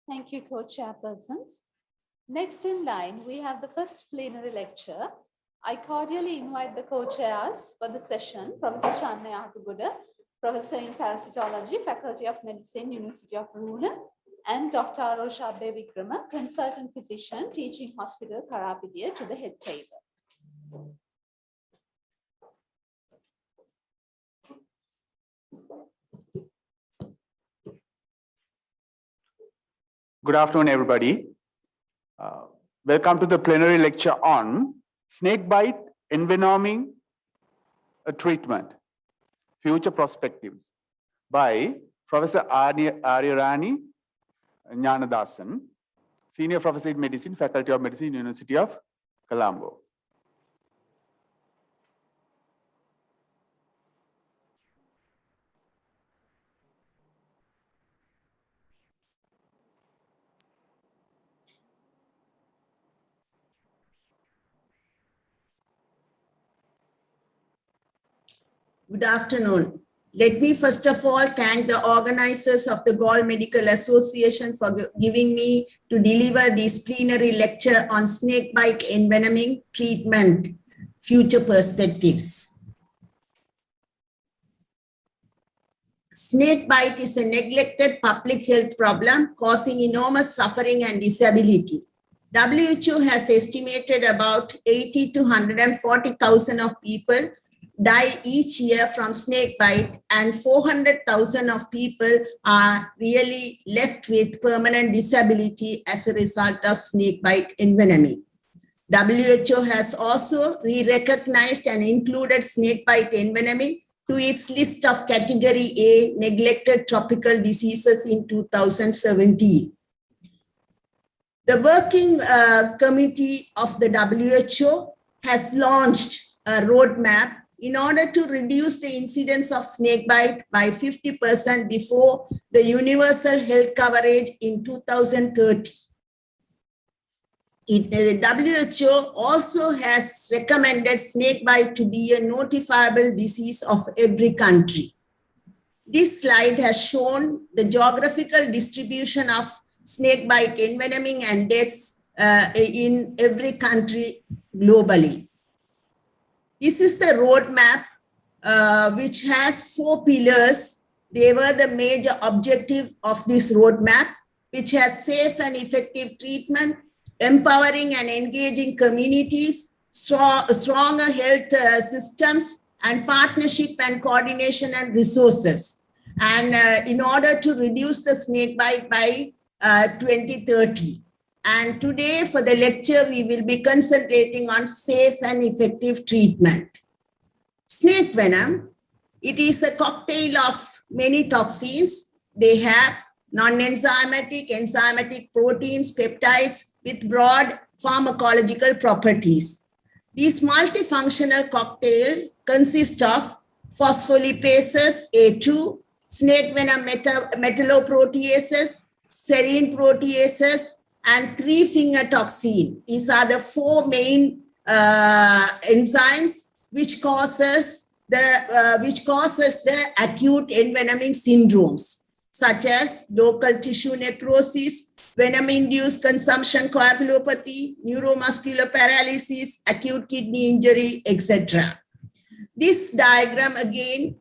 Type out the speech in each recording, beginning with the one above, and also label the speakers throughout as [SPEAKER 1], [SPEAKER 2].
[SPEAKER 1] Thank you, co-chairpersons. Next in line, we have the first plenary lecture. I cordially invite the co-chairs for the session, Professor Channaya Hathuguda, Professor in Parasitology, Faculty of Medicine, University of Rural, and Dr. Arosha Vikrama, Consultant Physician, Teaching Hospital, Karapidia, to the head table.
[SPEAKER 2] Good afternoon, everybody. Welcome to the plenary lecture on snakebite envenoming a treatment, future perspectives, by Professor Aryarani Gnanadasan, Senior Professor in Medicine, Faculty of Medicine, University of Colombo.
[SPEAKER 3] Good afternoon. Let me first of all thank the organizers of the Galle Medical Association for giving me to deliver this plenary lecture on snakebite envenoming treatment, future perspectives. Snakebite is a neglected public health problem causing enormous suffering and disability. WHO has estimated about 80 to 140,000 of people die each year from snakebite, and 400,000 of people are really left with permanent disability as a result of snakebite envenoming. WHO has also re-recognized and included snakebite envenoming to its list of category A neglected tropical diseases in 2017. The working committee of the WHO has launched a roadmap in order to reduce the incidence of snakebite by 50% before the universal health coverage in 2030. The WHO also has recommended snakebite to be a notifiable disease of every country. This slide has shown the geographical distribution of snakebite envenoming and deaths in every country globally. This is the roadmap, which has 4 pillars. They were the major objective of this roadmap, which has safe and effective treatment, empowering and engaging communities, stronger health systems, and partnership and coordination and resources. And in order to reduce the snakebite by 2030. And today for the lecture, we will be concentrating on safe and effective treatment. Snake venom, it is a cocktail of many toxins. They have non-enzymatic, enzymatic proteins, peptides with broad pharmacological properties. This multifunctional cocktail consists of phospholipases, A2, snake venom metalloproteases, serine proteases, and 3-finger toxin. These are the 4 main enzymes which causes the acute envenoming syndromes, such as local tissue necrosis, venom-induced consumption coagulopathy, neuromuscular paralysis, acute kidney injury, etc. This diagram again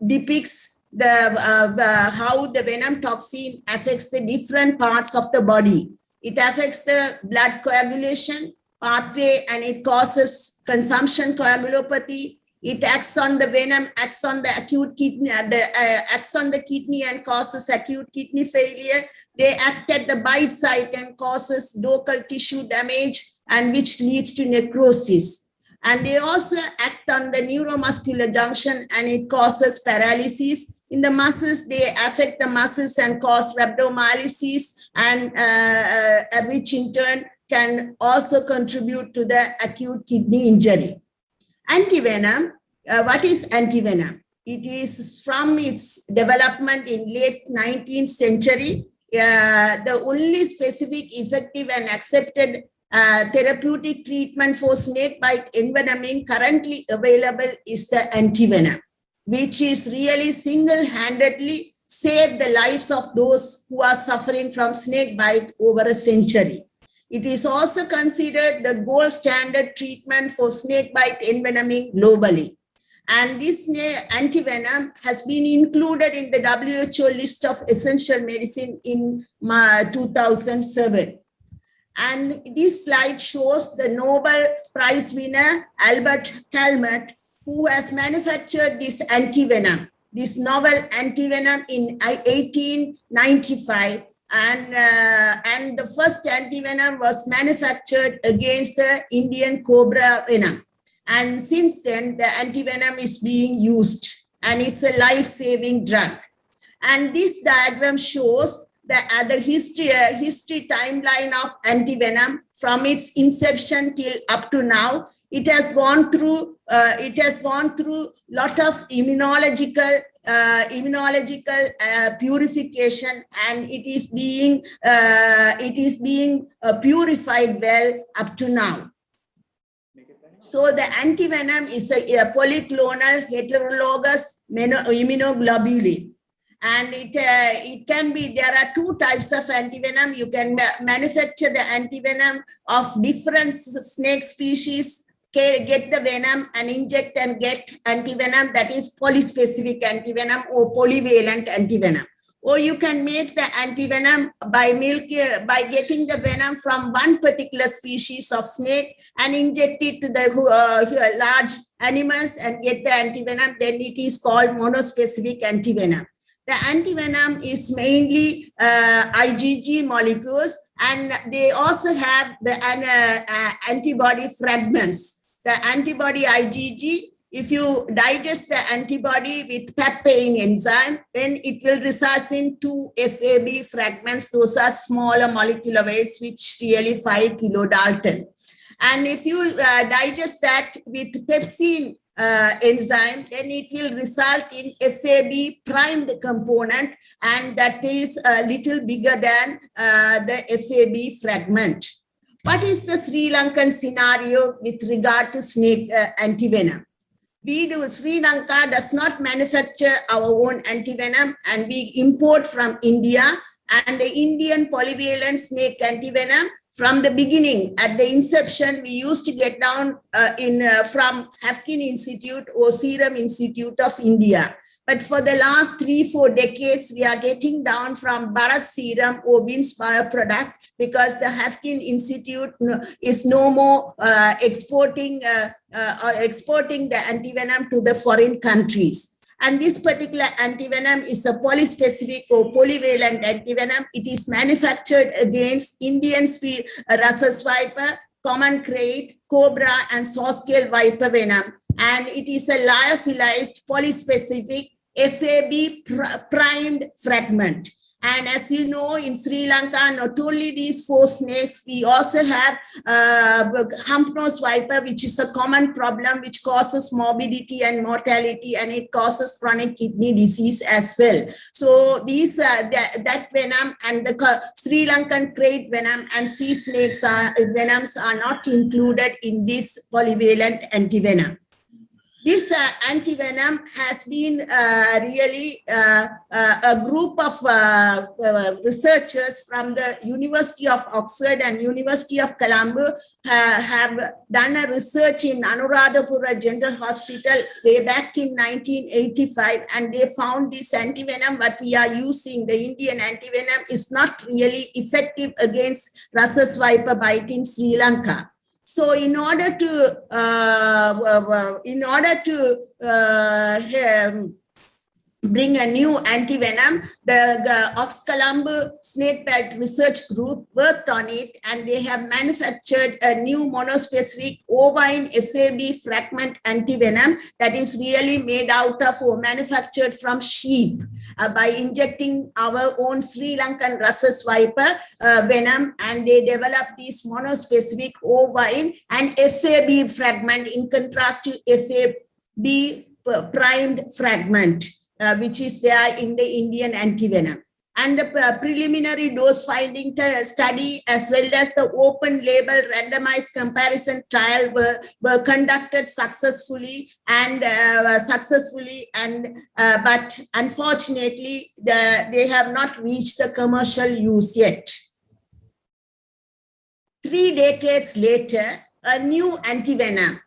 [SPEAKER 3] depicts how the venom toxin affects the different parts of the body. It affects the blood coagulation pathway and it causes consumption coagulopathy. It acts on the venom, acts on the acute kidney, acts on the kidney and causes acute kidney failure. They act at the bite site and causes local tissue damage, and which leads to necrosis. And they also act on the neuromuscular junction and it causes paralysis. In the muscles, they affect the muscles and cause rhabdomyolysis, and which in turn can also contribute to the acute kidney injury. Antivenom, what is antivenom? It is from its development in late 19th century, the only specific, effective and accepted therapeutic treatment for snakebite envenoming currently available is the antivenom, which is really single-handedly save the lives of those who are suffering from snake bite over a century. It is also considered the gold standard treatment for snake bite envenoming globally. And this antivenom has been included in the WHO list of essential medicine in 2007. And this slide shows the Nobel Prize winner, Albert Calmette, who has manufactured this antivenom, this novel antivenom in 1895. And the first antivenom was manufactured against the Indian cobra venom. And since then, the antivenom is being used, and it's a life-saving drug. And this diagram shows the history timeline of antivenom from its inception till up to now. It has gone through lot of immunological purification, and it is being purified well up to now. So the antivenom is a polyclonal heterologous immunoglobulin. And it can be, there are two types of antivenom. You can manufacture the antivenom of different snake species, get the venom and inject and get antivenom, that is polyspecific antivenom or polyvalent antivenom. Or you can make the antivenom by getting the venom from one particular species of snake and inject it to the large animals and get the antivenom. Then it is called monospecific antivenom. The antivenom is mainly IgG molecules, and they also have the antibody fragments. The antibody IgG, if you digest the antibody with papain enzyme, then it will result in 2 FAB fragments. Those are smaller molecular weights, which really 5 kilodalton. And if you digest that with pepsin enzyme, then it will result in FAB primed component, and that is a little bigger than the FAB fragment. What is the Sri Lankan scenario with regard to snake antivenom? Sri Lanka does not manufacture our own antivenom, and we import from India. And the Indian polyvalent snake antivenom, from the beginning, at the inception, we used to get down from Haffkine Institute or Serum Institute of India. But for the last 3-4 decades, we are getting down from Bharat Serum or Bin's Bioproduct, because the Haffkine Institute is no more exporting the antivenom to the foreign countries. And this particular antivenom is a polyspecific or polyvalent antivenom. It is manufactured against Indian rhesus viper, common krait, cobra, and saw-scale viper venom. And it is a lyophilized polyspecific FAB primed fragment. And as you know, in Sri Lanka, not only these 4 snakes, we also have hump-nosed viper, which is a common problem which causes morbidity and mortality, and it causes chronic kidney disease as well. So these that venom and the Sri Lankan krait venom and sea snakes venoms are not included in this polyvalent antivenom. This antivenom has been really a group of researchers from the University of Oxford and University of Colombo have done a research in Anuradhapura General Hospital way back in 1985, and they found this antivenom what we are using, the Indian antivenom, is not really effective against rhesus viper bite in Sri Lanka. So in order to bring a new antivenom, the Ox-Colombo Snakebite Research Group worked on it, and they have manufactured a new monospecific ovine FAB fragment antivenom that is really made out of or manufactured from sheep by injecting our own Sri Lankan rhesus viper venom, and they developed this monospecific ovine and FAB fragment in contrast to FAB primed fragment, which is there in the Indian antivenom. and the preliminary dose finding study as well as the open label randomized comparison trial were conducted successfully but unfortunately they have not reached the commercial use yet. 3 decades later, a new antivenom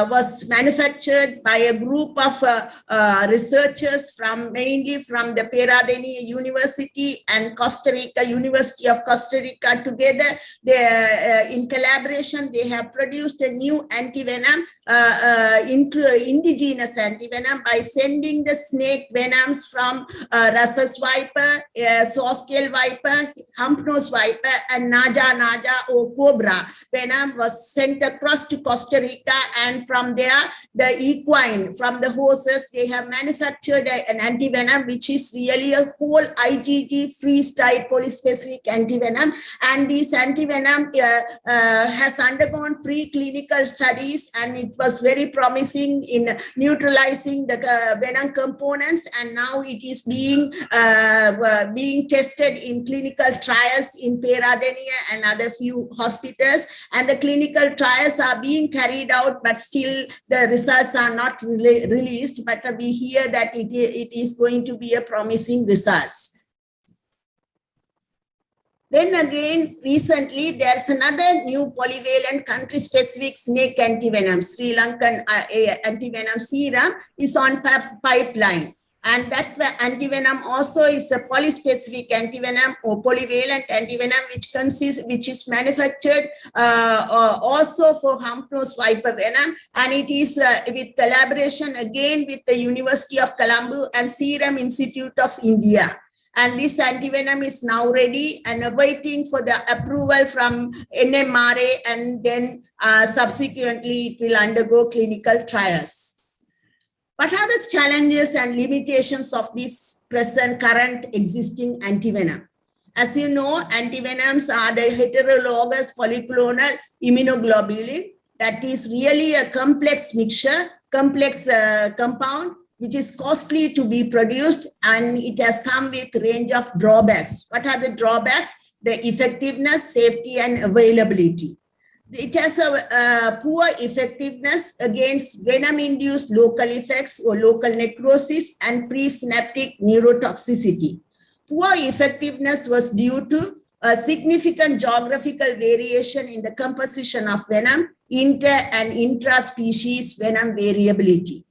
[SPEAKER 3] was manufactured by a group of researchers mainly from the Peradeniya University and University of Costa Rica. Together, in collaboration, they have produced a new antivenom, indigenous antivenom, by sending the snake venoms from rhesus viper, saw scale viper, hump nose viper, and naja or cobra venom was sent across to Costa Rica. And from there, the equine, from the horses, they have manufactured an antivenom, which is really a whole IgG freeze-dried polyspecific antivenom. And this antivenom has undergone preclinical studies, and it was very promising in neutralizing the venom components. And now it is being tested in clinical trials in Peradeniya and other few hospitals. And the clinical trials are being carried out, but still the results are not released. But we hear that it is going to be a promising results. Then again, recently, there's another new polyvalent country-specific snake antivenom, Sri Lankan antivenom serum, is on pipeline. And that antivenom also is a polyspecific antivenom or polyvalent antivenom, which is manufactured also for hump nose viper venom. And it is with collaboration again with the University of Colombo and Serum Institute of India. And this antivenom is now ready and awaiting for the approval from NMRA, and then subsequently it will undergo clinical trials. What are the challenges and limitations of this current existing antivenom? As you know, antivenoms are the heterologous polyclonal immunoglobulin. That is really a complex mixture, complex compound, which is costly to be produced, and it has come with a range of drawbacks. What are the drawbacks? The effectiveness, safety, and availability. It has a poor effectiveness against venom-induced local effects or local necrosis and presynaptic neurotoxicity. Poor effectiveness was due to a significant geographical variation in the composition of venom, inter- and intra-species venom variability.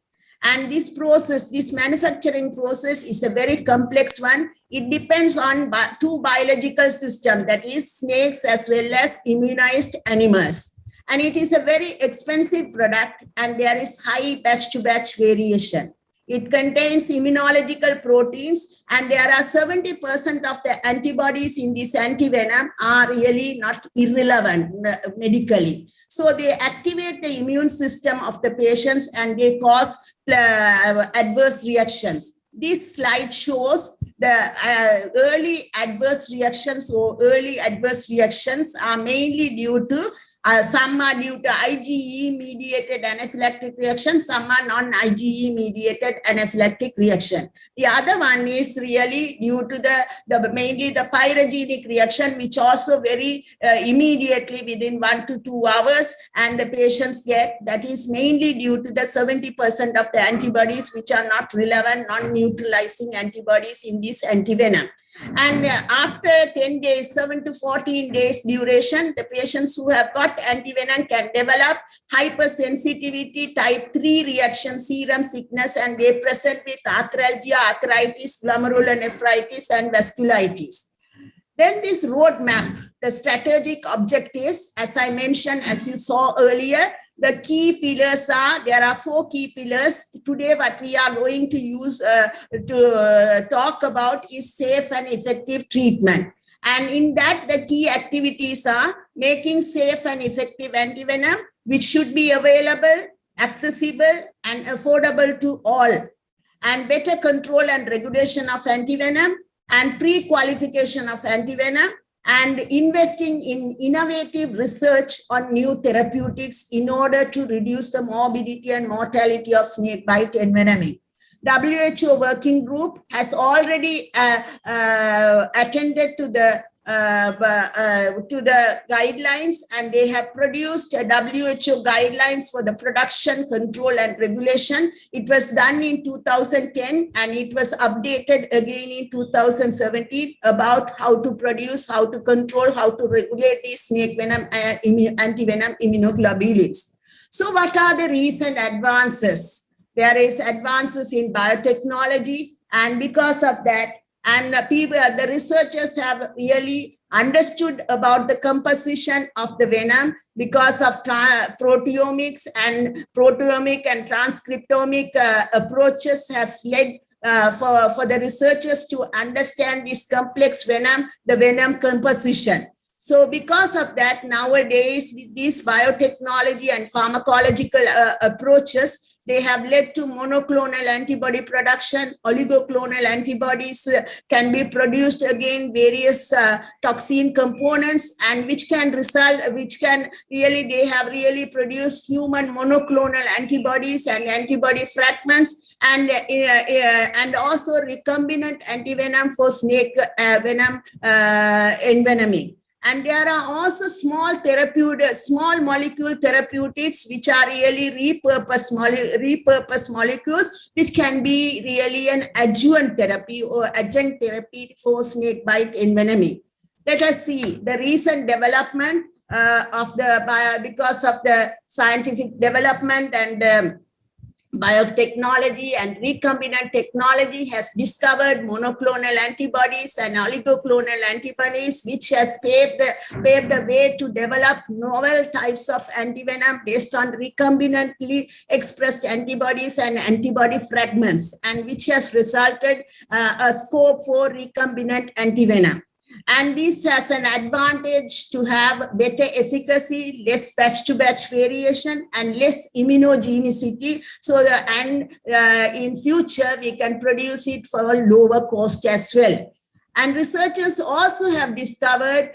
[SPEAKER 3] And this process, this manufacturing process, is a very complex one. It depends on two biological systems, that is snakes as well as immunized animals. And it is a very expensive product, and there is high batch-to-batch variation. It contains immunological proteins, and there are 70% of the antibodies in this antivenom are really not irrelevant medically. So they activate the immune system of the patients, and they cause adverse reactions. This slide shows the early adverse reactions, or early adverse reactions are mainly due to some are due to IgE-mediated anaphylactic reaction, some are non-IgE-mediated anaphylactic reaction. The other one is really due to mainly the pyrogenic reaction, which also very immediately within 1 to 2 hours, and the patients get, that is mainly due to the 70% of the antibodies which are not relevant, non-neutralizing antibodies in this antivenom. And after 10 days, 7 to 14 days duration, the patients who have got antivenom can develop hypersensitivity type 3 reaction, serum sickness, and they present with arthralgia, arthritis, glomerulonephritis, and vasculitis. Then this roadmap, the strategic objectives, as I mentioned, as you saw earlier, the key pillars are, there are 4 key pillars. Today, what we are going to use to talk about is safe and effective treatment. And in that, the key activities are making safe and effective antivenom, which should be available, accessible, and affordable to all. And better control and regulation of antivenom, and pre-qualification of antivenom, and investing in innovative research on new therapeutics in order to reduce the morbidity and mortality of snakebite envenoming. WHO working group has already attended to the guidelines, and they have produced a WHO guidelines for the production, control, and regulation. It was done in 2010, and it was updated again in 2017 about how to produce, how to control, how to regulate these snake venom antivenom immunoglobulins. So what are the recent advances? There is advances in biotechnology, and because of that, and the researchers have really understood about the composition of the venom because of proteomics and transcriptomic approaches have led for the researchers to understand this complex venom, the venom composition. So because of that, nowadays with these biotechnology and pharmacological approaches, they have led to monoclonal antibody production. Oligoclonal antibodies can be produced again, various toxin components, and they have really produced human monoclonal antibodies and antibody fragments, and also recombinant antivenom for snake venom envenoming. And there are also small molecule therapeutics, which are really repurposed molecules, which can be really an adjuvant therapy or adjunct therapy for snake bite envenoming. Let us see the recent development because of the scientific development and biotechnology and recombinant technology has discovered monoclonal antibodies and oligoclonal antibodies, which has paved the way to develop novel types of antivenom based on recombinantly expressed antibodies and antibody fragments, and which has resulted a scope for recombinant antivenom. And this has an advantage to have better efficacy, less batch-to-batch variation, and less immunogenicity. So, in future, we can produce it for a lower cost as well. And researchers also have discovered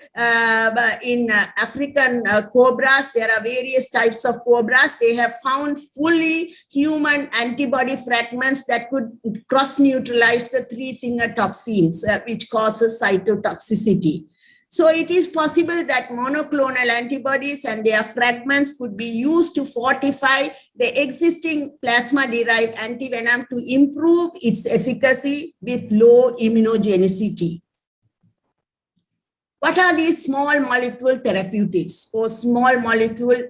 [SPEAKER 3] in African cobras, there are various types of cobras. They have found fully human antibody fragments that could cross-neutralize the three-finger toxins, which causes cytotoxicity. So it is possible that monoclonal antibodies and their fragments could be used to fortify the existing plasma-derived antivenom to improve its efficacy with low immunogenicity. What are these small molecule therapeutics or small molecule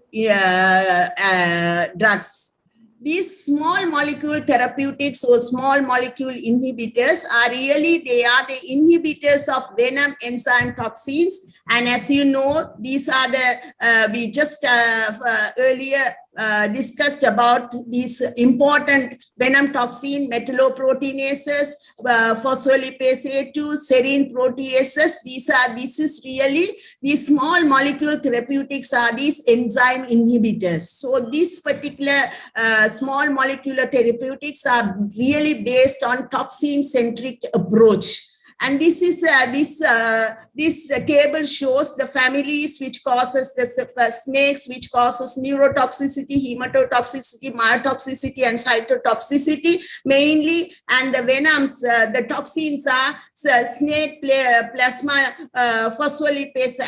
[SPEAKER 3] drugs? These small molecule therapeutics or small molecule inhibitors are really, they are the inhibitors of venom enzyme toxins. And as you know, these are the, we just earlier discussed about these important venom toxin, metalloproteinases, phospholipase A2, serine proteases. This is really, these small molecule therapeutics are these enzyme inhibitors. So these particular small molecular therapeutics are really based on toxin-centric approach. And this is this table shows the families which causes the snakes, which causes neurotoxicity, hematotoxicity, myotoxicity, and cytotoxicity mainly. And the venoms, the toxins are snake plasma phospholipase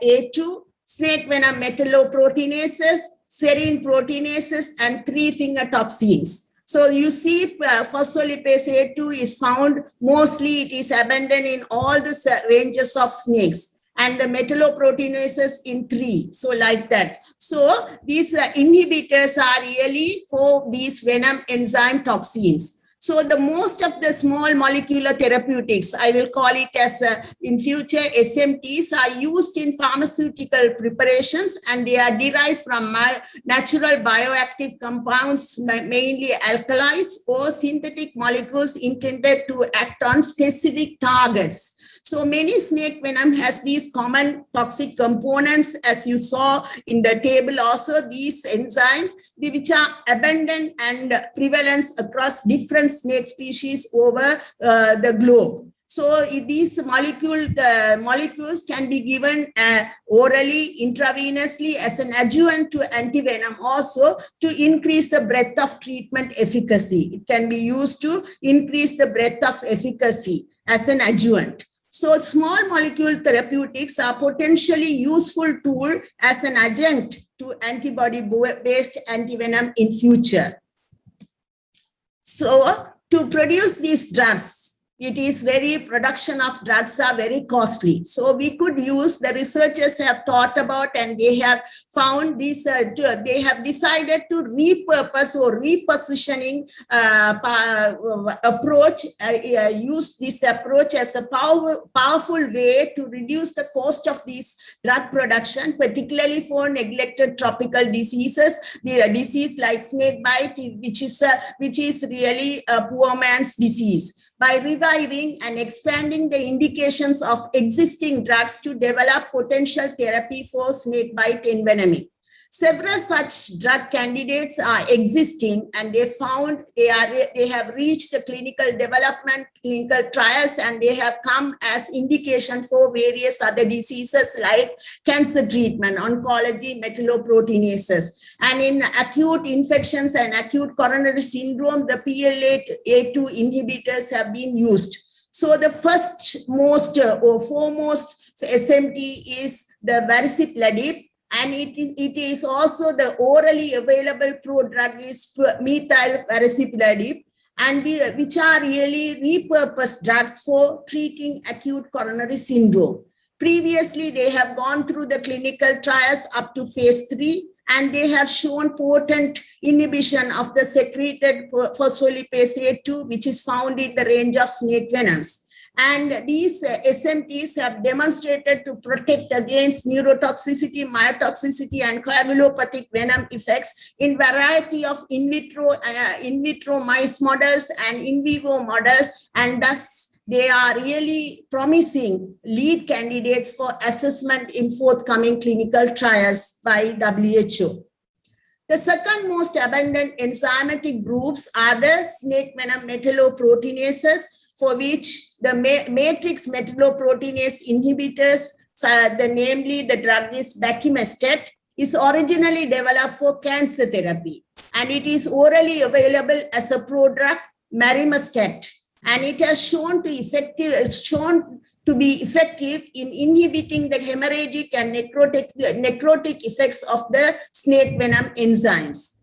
[SPEAKER 3] A2, snake venom metalloproteinases, serine proteinases, and three-finger toxins. So you see phospholipase A2 is found, mostly it is abundant in all the ranges of snakes, and the metalloproteinases in 3, so like that. So these inhibitors are really for these venom enzyme toxins. So the most of the small molecular therapeutics, I will call it as in future SMTs, are used in pharmaceutical preparations, and they are derived from natural bioactive compounds, mainly alkalis or synthetic molecules intended to act on specific targets. So many snake venom has these common toxic components, as you saw in the table also, these enzymes, which are abundant and prevalent across different snake species over the globe. So these molecules can be given orally, intravenously as an adjuvant to antivenom also to increase the breadth of treatment efficacy. It can be used to increase the breadth of efficacy as an adjuvant. So small molecule therapeutics are potentially useful tool as an adjunct to antibody-based antivenom in future. So to produce these drugs, production of drugs are very costly. So we could use, the researchers have thought about and they have found this, they have decided to repurpose or repositioning approach, use this approach as a powerful way to reduce the cost of these drug production, particularly for neglected tropical diseases, the disease like snake bite, which is really a poor man's disease, by reviving and expanding the indications of existing drugs to develop potential therapy for snakebite envenoming. Several such drug candidates are existing, and they have reached the clinical trials, and they have come as indication for various other diseases like cancer treatment, oncology, metalloproteinases. And in acute infections and acute coronary syndrome, the PLA2 inhibitors have been used. So the foremost SMT is the Varicipladib, and it is also the orally available prodrug is methyl Varicipladib, and which are really repurposed drugs for treating acute coronary syndrome. Previously, they have gone through the clinical trials up to phase 3, and they have shown potent inhibition of the secreted phospholipase A2, which is found in the range of snake venoms. And these SMTs have demonstrated to protect against neurotoxicity, myotoxicity, and coagulopathic venom effects in variety of in vitro mice models and in vivo models, and thus they are really promising lead candidates for assessment in forthcoming clinical trials by WHO. The second most abundant enzymatic groups are the snake venom metalloproteinases, for which the matrix metalloproteinase inhibitors, namely the drug is Bacimestet, is originally developed for cancer therapy, and it is orally available as a prodrug, Marimestet, and it has shown to be effective in inhibiting the hemorrhagic and necrotic effects of the snake venom enzymes.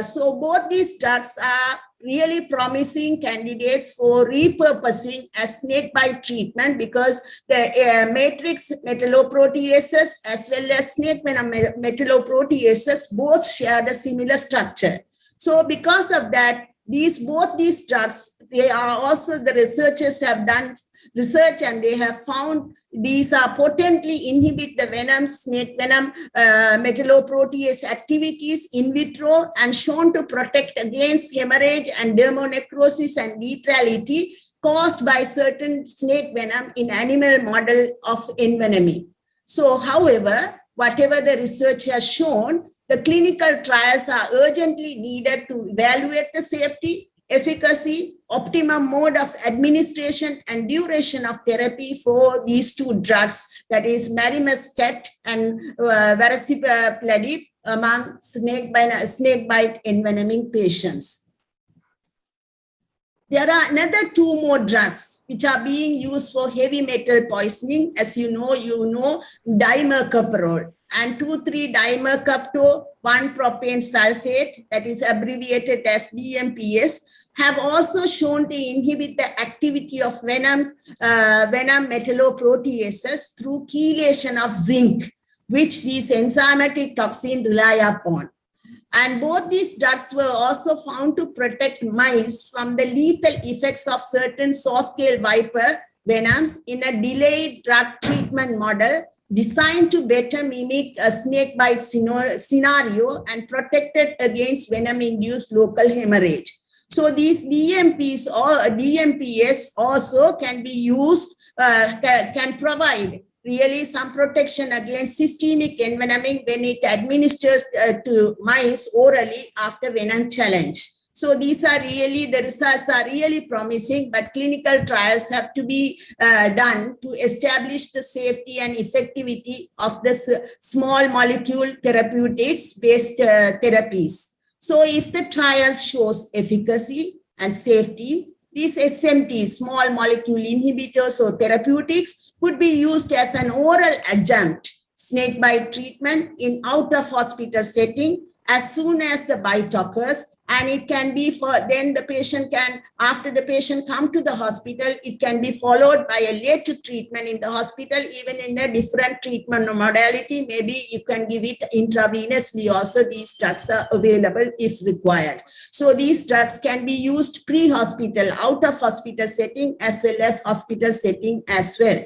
[SPEAKER 3] So both these drugs are really promising candidates for repurposing as snakebite treatment, because the matrix metalloproteases as well as snake venom metalloproteases both share the similar structure. So because of that, both these drugs, they are also, the researchers have done research and they have found these are potently inhibit the snake venom metalloprotease activities in vitro, and shown to protect against hemorrhage and dermonecrosis and lethality caused by certain snake venom in animal model of envenoming. So, however, whatever the research has shown, the clinical trials are urgently needed to evaluate the safety, efficacy, optimum mode of administration, and duration of therapy for these two drugs, that is Marimestet and Varicipladib, among snakebite envenoming patients. There are another two more drugs which are being used for heavy metal poisoning. As you know dimercaprol and 2,3-dimercapto 1-propane sulfate, that is abbreviated as DMPS, have also shown to inhibit the activity of venom metalloproteases through chelation of zinc, which these enzymatic toxins rely upon. And both these drugs were also found to protect mice from the lethal effects of certain saw-scale viper venoms in a delayed drug treatment model designed to better mimic a snakebite scenario and protected against venom-induced local hemorrhage. So these DMPs or DMPS also can be used, can provide really some protection against systemic envenoming when it administers to mice orally after venom challenge. So these are really, the results are really promising, but clinical trials have to be done to establish the safety and effectivity of this small molecule therapeutics based therapies. So if the trials shows efficacy and safety, these SMT, small molecule inhibitors or therapeutics, could be used as an oral adjunct snakebite treatment in out-of-hospital setting as soon as the bite occurs. And it can be for, then the patient can, after the patient come to the hospital, it can be followed by a later treatment in the hospital, even in a different treatment modality. Maybe you can give it intravenously also. These drugs are available if required. So these drugs can be used pre-hospital, out-of-hospital setting, as well as hospital setting as well.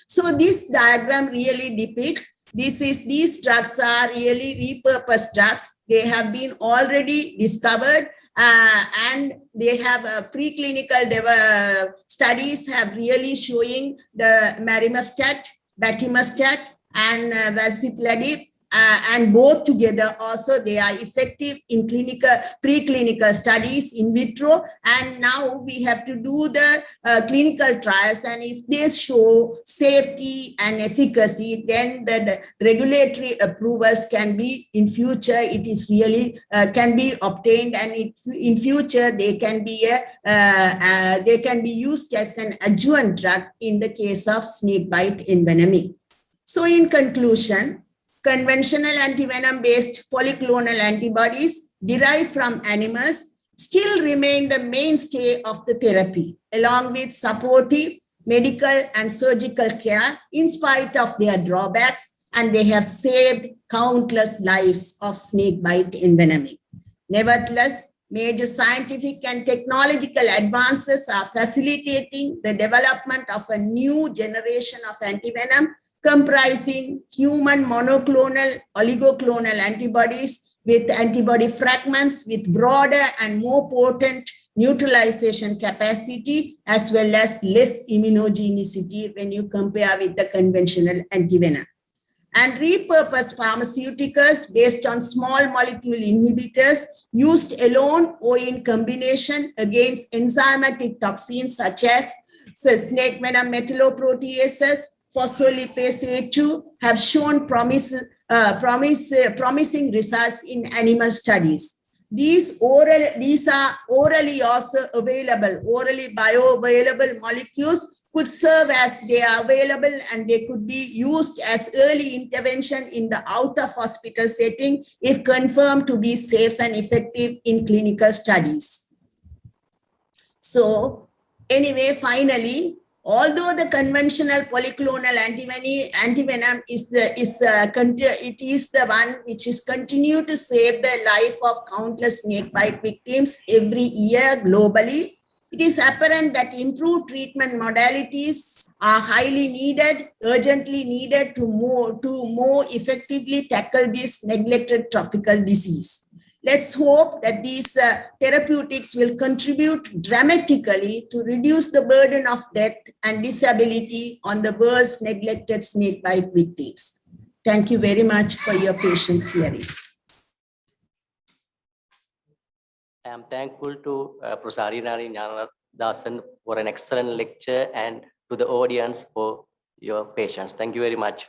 [SPEAKER 3] So this diagram really depicts these drugs are really repurposed drugs. They have been already discovered and they have preclinical studies have really showing the marimestat, batimestat, and valsipladib. And both together also they are effective in preclinical studies in vitro, and now we have to do the clinical trials, and if they show safety and efficacy, then the regulatory approvals can be in future, it is really can be obtained, and in future they can be used as an adjuvant drug in the case of snakebite envenoming. So in conclusion, conventional antivenom-based polyclonal antibodies derived from animals still remain the mainstay of the therapy, along with supportive medical and surgical care in spite of their drawbacks, and they have saved countless lives of snakebite envenoming. Nevertheless, major scientific and technological advances are facilitating the development of a new generation of antivenom comprising human monoclonal, oligoclonal antibodies with antibody fragments with broader and more potent neutralization capacity, as well as less immunogenicity when you compare with the conventional antivenom. And repurposed pharmaceuticals based on small molecule inhibitors used alone or in combination against enzymatic toxins such as snake venom metalloproteases, phospholipase A2 have shown promising results in animal studies. These are orally also available, orally bioavailable molecules could serve as they are available, and they could be used as early intervention in the out-of-hospital setting if confirmed to be safe and effective in clinical studies. So anyway, finally, although the conventional polyclonal antivenom is the one which is continue to save the life of countless snakebite victims every year globally, it is apparent that improved treatment modalities are highly needed, urgently needed to more effectively tackle this neglected tropical disease. Let's hope that these therapeutics will contribute dramatically to reduce the burden of death and disability on the world's neglected snakebite victims. Thank you very much for your patience hearing.
[SPEAKER 4] I am thankful to Professor Arinari Gnanadasan for an excellent lecture, and to the audience for your patience. Thank you very much.